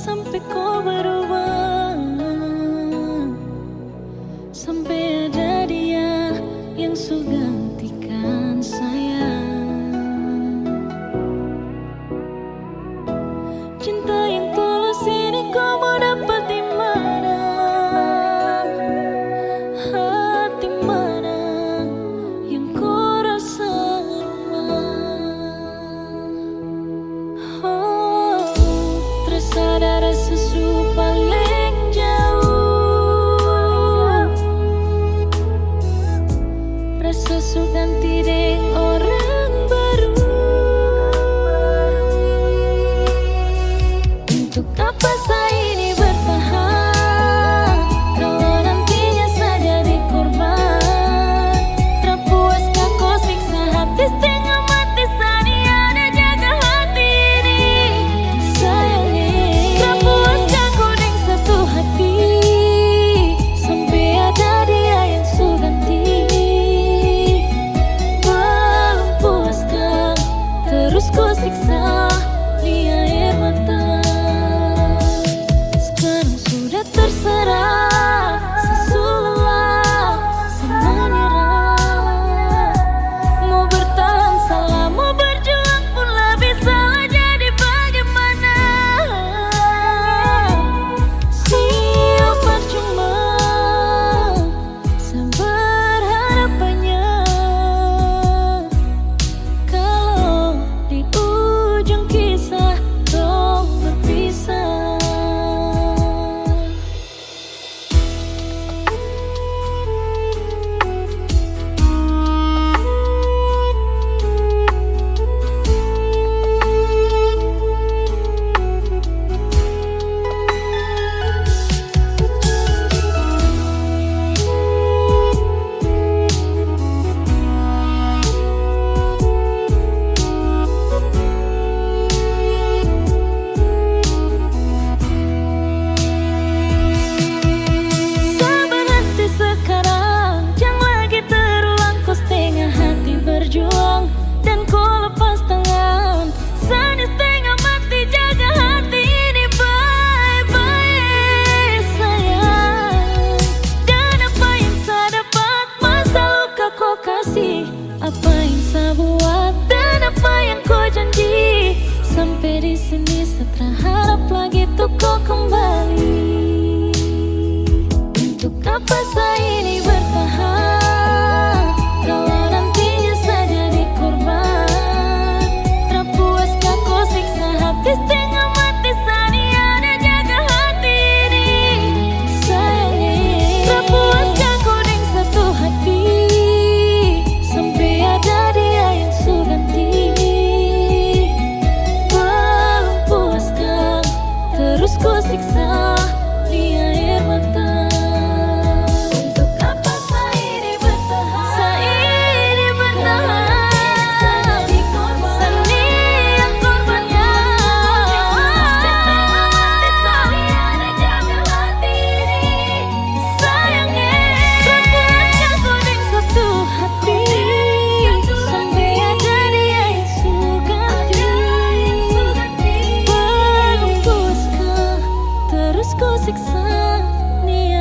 sampai kau berubah, sampai ada dia yang sudah gantikan saya. Cinta yang tulus ini kau mau dapat di mana? Hati mana yang kau rasa lemah? Oh, terasa ada rasa paling jauh, rasa su ganti dengan orang baru. Untuk apa saya ini bertahan kalau nantinya saja dikorban? Terpuaskah kau siksa hati setengah mati saat ada jaga hati ini? Sayangnya terpuaskah kau dengan satu hati sampai ada dia yang su ganti? Belum puaskah terus kau siksa di air mata? Terserah, sesulah, menyerah. Mau bertahan salah, mau berjuang pun lebih salah. Jadi bagaimana? Sia percuma sabar harapannya kalau di ujung kisah dong berpisah. Dan kau lepas tangan, sana setengah mati jaga hati ini baik-baik sayang. Dan apa yang saya dapat, masa luka kau kasih, apa yang saya buat dan apa yang kau janji. Sampai di sini saya terharap lagi tuh kau kembali. Untuk apa saya ini bertahan kalau nantinya saja dikorban? Terpuaskah kau siksa hati setengah mati saat ada jaga hati ini? Sayangnya terpuaskah kau dengan satu hati sampai ada dia yang su ganti? Belum puaskah terus kau siksa di air mata? Siksa nih